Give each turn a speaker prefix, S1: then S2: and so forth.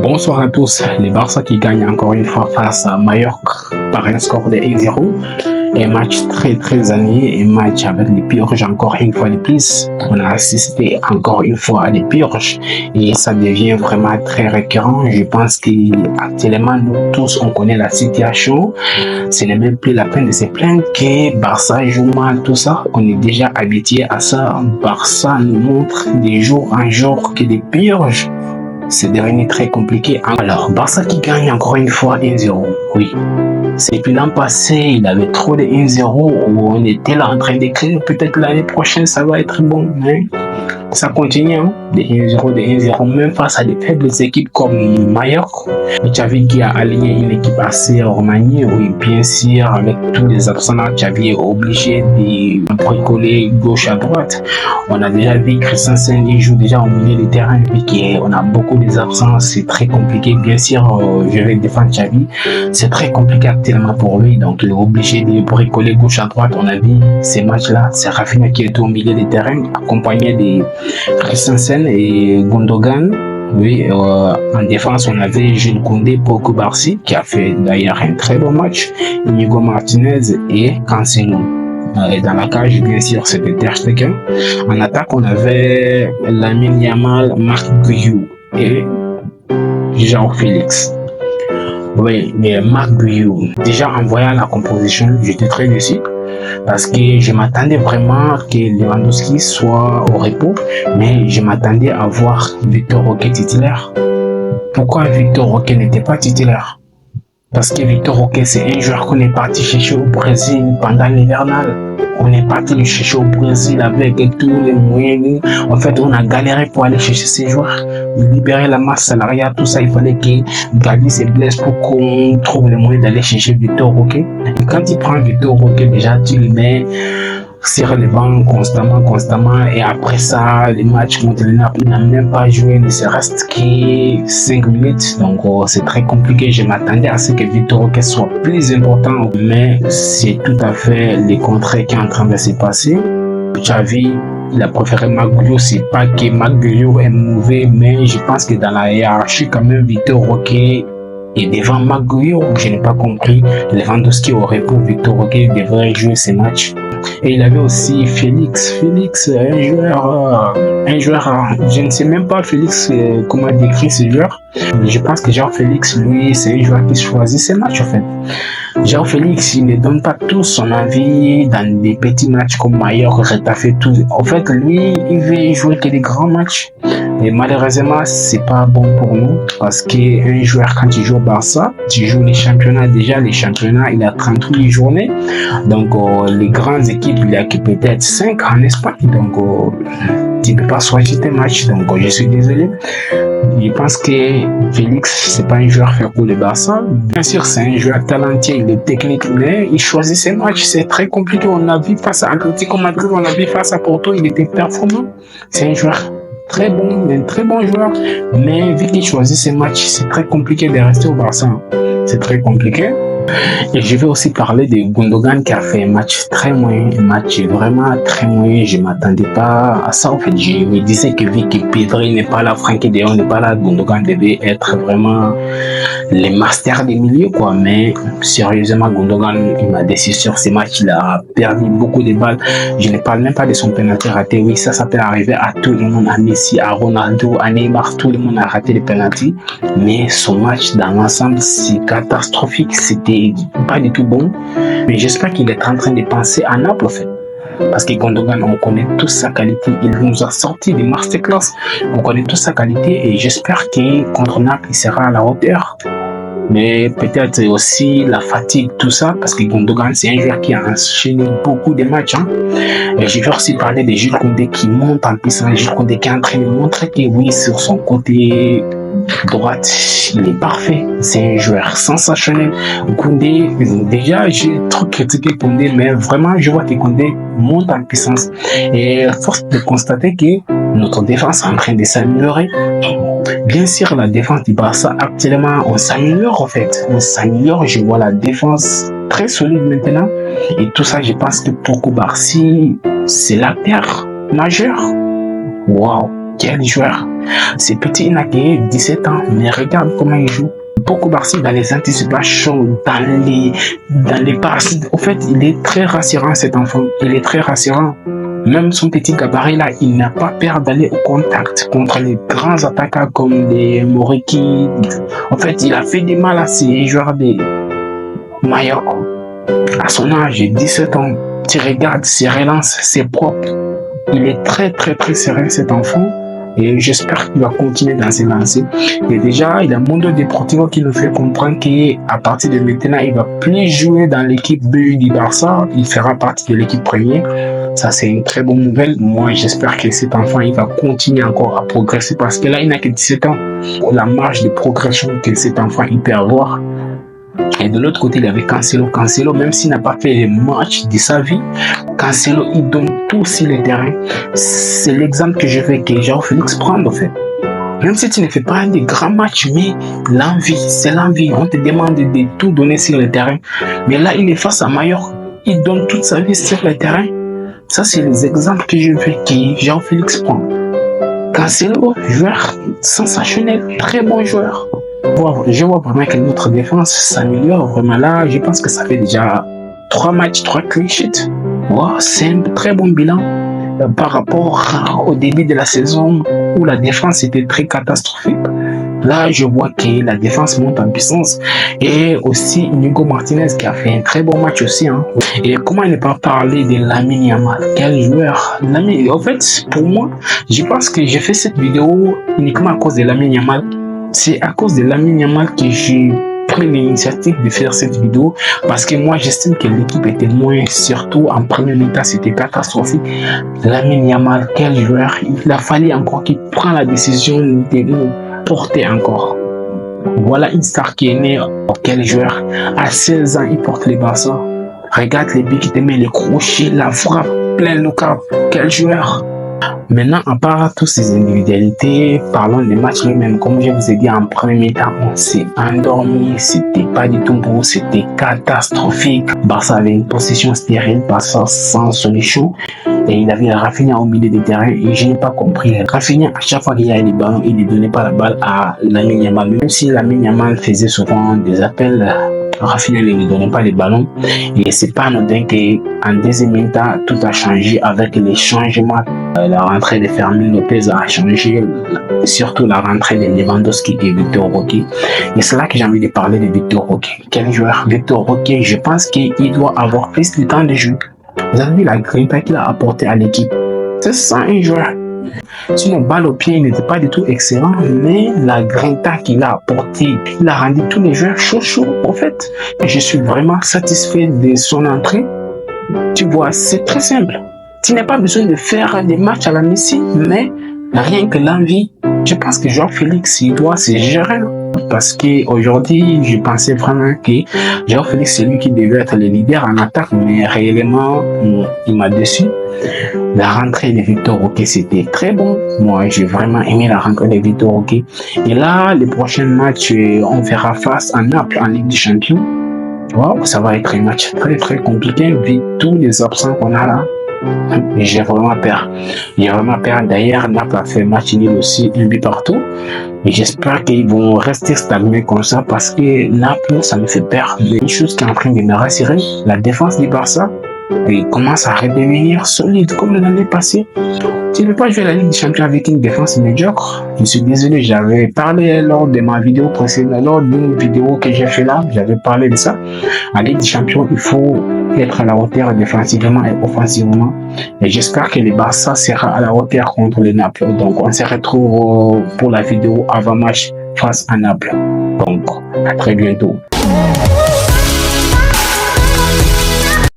S1: Bonsoir à tous. Les Barça qui gagnent encore une fois face à Mallorca par un score de 1-0. Un match très ennuyé, un match avec les purges encore une fois de plus. On a assisté encore une fois à des purges et ça devient vraiment très récurrent. Je pense qu'actuellement, nous tous, on connaît la situation. Ce n'est même plus la peine de se plaindre que Barça joue mal, tout ça. On est déjà habitué à ça. Barça nous montre de jour en jour que des purges, c'est devenu très compliqué. Alors, Barça qui gagne encore une fois 1-0. Oui. C'est plus l'an passé, il avait trop de 1-0 où on était là en train d'écrire peut-être l'année prochaine ça va être bon. Mais ça continue, hein, de 1-0, de 1-0, même face à des faibles équipes comme Mallorca. Xavi qui a aligné une équipe assez remaniée, oui, bien sûr, avec tous les absents, Xavi est obligé de bricoler gauche à droite. On a déjà vu Christensen, il joue déjà au milieu du terrain, vu qu'on a beaucoup des absents, c'est très compliqué. Bien sûr, je vais défendre Xavi, c'est très compliqué actuellement pour lui, donc il est obligé de bricoler gauche à droite. On a vu ces matchs-là, c'est Rafinha qui est au milieu du terrain, accompagné de Christensen et Gundogan. Oui, en défense, on avait Jules Koundé pour Kubarsi, qui a fait d'ailleurs un très bon match, Inigo Martinez et Cancelo. Et dans la cage, bien sûr, c'était Ter Stegen. En attaque, on avait Lamine Yamal, Marc Guiu et João Félix. Oui, mais Marc Guiu, déjà en voyant la composition, j'étais très déçu parce que je m'attendais vraiment que Lewandowski soit au repos, mais je m'attendais à voir Victor Roque titulaire. Pourquoi Victor Roque n'était pas titulaire? Parce que Victor Roque, c'est un joueur qu'on est parti chercher au Brésil pendant l'hivernal. On est parti le chercher au Brésil avec tous les moyens. En fait, on a galéré pour aller chercher ces joueurs, libérer la masse salariale, tout ça. Il fallait que Gavi se blesse pour qu'on trouve les moyens d'aller chercher Victor Roque. Et quand il prend Victor Roque, déjà, tu le mets sur le banc constamment. Et après ça, les matchs contre le Napoli, il n'a même pas joué, ne se reste que 5 minutes. Donc, c'est très compliqué. Je m'attendais à ce que Victor Roque soit plus important, mais c'est tout à fait le contraire qui est en train de se passer. Xavi, il a préféré Maguio. C'est pas que Maguio est mauvais, mais je pense que dans la hiérarchie, quand même, Victor Roque et devant Maguio, je n'ai pas compris. Lewandowski aurait pour Victor Roque devrait jouer ces matchs. Et il avait aussi Félix, un joueur, je ne sais même pas Félix comment décrire ce joueur. Je pense que João Félix, lui, c'est un joueur qui choisit ses matchs en fait. João Félix, il ne donne pas tout son avis dans des petits matchs comme Mallorca, Retafe, tout. En fait, lui, il veut jouer que des grands matchs. Et malheureusement, c'est pas bon pour nous parce qu'un joueur, quand il joue au Barça, tu joues les championnats. Déjà, les championnats, il a 38 journées. Donc, les grandes équipes, il y a que peut-être 5 en Espagne. Donc, tu ne peux pas choisir tes matchs. Donc, je suis désolé. Je pense que Félix, c'est pas un joueur fait pour le Barça. Bien sûr, c'est un joueur talentueux, il est technique, mais il choisit ses matchs. C'est très compliqué. On a vu face à Atlético Madrid, on a vu face à Porto, il était performant. C'est un joueur très bon, un très bon joueur. Mais vu qu'il choisit ses matchs, c'est très compliqué de rester au Barça. C'est très compliqué. Et je vais aussi parler de Gundogan qui a fait un match très moyen, un match vraiment très moyen. Je ne m'attendais pas à ça. En fait, je me disais que vu que Pedri n'est pas là, Frenkie de Jong n'est pas là, Gundogan devait être vraiment les masters des milieux, quoi. Mais sérieusement, Gundogan, il m'a déçu sur ces matchs. Il a perdu beaucoup de balles. Je ne parle même pas de son penalty raté. Oui, ça peut arriver à tout le monde, à Messi, à Ronaldo, à Neymar. Tout le monde a raté les penalty. Mais son match dans l'ensemble, c'est catastrophique. C'était pas du tout bon, mais j'espère qu'il est en train de penser à Naples en fait. Parce que Gundogan, on connaît tous sa qualité, il nous a sorti des masterclass, on connaît tous sa qualité et j'espère que contre Naples il sera à la hauteur. Mais peut-être aussi la fatigue, tout ça, parce que Gundogan c'est un joueur qui a enchaîné beaucoup de matchs. Et je vais aussi parler de Jules Koundé qui monte en puissance, Jules Koundé qui est en train de montrer que oui, sur son côté droite, il est parfait. C'est un joueur sensationnel. Koundé, déjà, j'ai trop critiqué Koundé, mais vraiment, je vois que Koundé monte en puissance. Et force de constater que notre défense est en train de s'améliorer. Bien sûr, la défense du Barça, actuellement, on s'améliore en fait. On s'améliore, je vois la défense très solide maintenant. Et tout ça, je pense que pour Kubarsi, c'est la paire majeure. Waouh! quel joueur. C'est petit Inaké, 17 ans, mais regarde comment il joue. Beaucoup Barcy dans les anticipations, dans les passes. En fait, il est très rassurant cet enfant. Il est très rassurant. Même son petit gabarit là, il n'a pas peur d'aller au contact contre les grands attaquants comme des Moriki. En fait, il a fait du mal à ces joueurs de Mallorca. À son âge, 17 ans, tu regardes ses relances, c'est propre. Il est très serein cet enfant. Et j'espère qu'il va continuer dans ses lancers. Et déjà, il y a Mundo Deportivo qui nous fait comprendre qu'à partir de maintenant, il va plus jouer dans l'équipe B du Barça. Il fera partie de l'équipe première. Ça, c'est une très bonne nouvelle. Moi, j'espère que cet enfant, il va continuer encore à progresser parce que là, il n'a que 17 ans. La marge de progression que cet enfant, il peut avoir. Et de l'autre côté, il y avait Cancelo. Cancelo, même s'il n'a pas fait les matchs de sa vie, Cancelo, il donne tout sur le terrain. C'est l'exemple que je veux que João-Félix prenne, en fait. Même si tu ne fais pas des grands matchs, mais l'envie, c'est l'envie. On te demande de tout donner sur le terrain. Mais là, il est face à Mallorca. Il donne toute sa vie sur le terrain. Ça, c'est les exemples que je veux que João-Félix prenne. Cancelo, joueur sensationnel, très bon joueur. Je vois vraiment que notre défense s'améliore vraiment là. Je pense que ça fait déjà 3 matchs, 3 clean sheets. Wow, c'est un très bon bilan par rapport au début de la saison où la défense était très catastrophique. Là, je vois que la défense monte en puissance. Et aussi Hugo Martinez qui a fait un très bon match aussi. Et comment ne pas parler de Lamine Yamal? Quel joueur! En fait, pour moi, je pense que j'ai fait cette vidéo uniquement à cause de Lamine Yamal. C'est à cause de Lamine Yamal que j'ai pris l'initiative de faire cette vidéo parce que moi j'estime que l'équipe était moins, surtout en premier mi-temps, c'était catastrophique. Lamine Yamal, quel joueur! Il a fallu encore qu'il prenne la décision de nous porter encore. Voilà une star qui est née. Quel joueur! À 16 ans, il porte les Barça. Regarde les buts qu'il te met, les crochets, la frappe, plein de cap. Quel joueur! Maintenant, à part toutes ces individualités, parlons des matchs eux-mêmes. Comme je vous ai dit en premier mi-temps, on s'est endormi. C'était pas du tout beau, c'était catastrophique. Barça avait une position stérile, Barça sans solution. Et il avait Rafinha au milieu du terrain et je n'ai pas compris. Rafinha, à chaque fois qu'il y a des ballons, il ne donnait pas la balle à Lamine Yamal. Même si Lamine Yamal faisait souvent des appels, Rafinha ne lui donnait pas les ballons. Et c'est pas anodin qu'en deuxième mi-temps, tout a changé avec les changements. La rentrée de Fermin Lopez a changé, surtout la rentrée de Lewandowski et Victor Roque. Et c'est là que j'ai envie de parler de Victor Roque. Quel joueur! Victor Roque, je pense qu'il doit avoir plus de temps de jeu. Vous avez vu la grinta qu'il a apporté à l'équipe. C'est ça un joueur. Sinon, balle au pied, il n'était pas du tout excellent, mais la grinta qu'il a apporté, il a rendu tous les joueurs chauds. En fait, je suis vraiment satisfait de son entrée. Tu vois, c'est très simple. Tu n'as pas besoin de faire des matchs à la Messi, mais rien que l'envie. Je pense que João-Félix, il doit se gérer. Parce qu'aujourd'hui, je pensais vraiment que João-Félix, c'est lui qui devait être le leader en attaque, mais réellement, il m'a déçu. La rentrée de Victor Roque, c'était très bon. Moi, j'ai vraiment aimé la rentrée de Victor Roque. Et là, les prochains matchs, on fera face à Naples en Ligue des Champions. Wow, ça va être un match très compliqué vu tous les absents qu'on a là. J'ai vraiment peur. D'ailleurs, Naples a fait match nul aussi, un but partout. Et j'espère qu'ils vont rester stagnés comme ça parce que Naples, ça me fait peur. Mais une chose qui est en train de me rassurer, la défense du Barça, il commence à redevenir solide comme l'année passée. Tu ne peux pas jouer la Ligue des Champions avec une défense médiocre. Je suis désolé, j'avais parlé lors de ma vidéo précédente, lors d'une vidéo que j'ai fait là, j'avais parlé de ça. En Ligue des Champions, il faut être à la hauteur défensivement et offensivement. Et j'espère que le Barça sera à la hauteur contre les Naples. Donc, on se retrouve pour la vidéo avant match face à Naples. Donc, à très bientôt.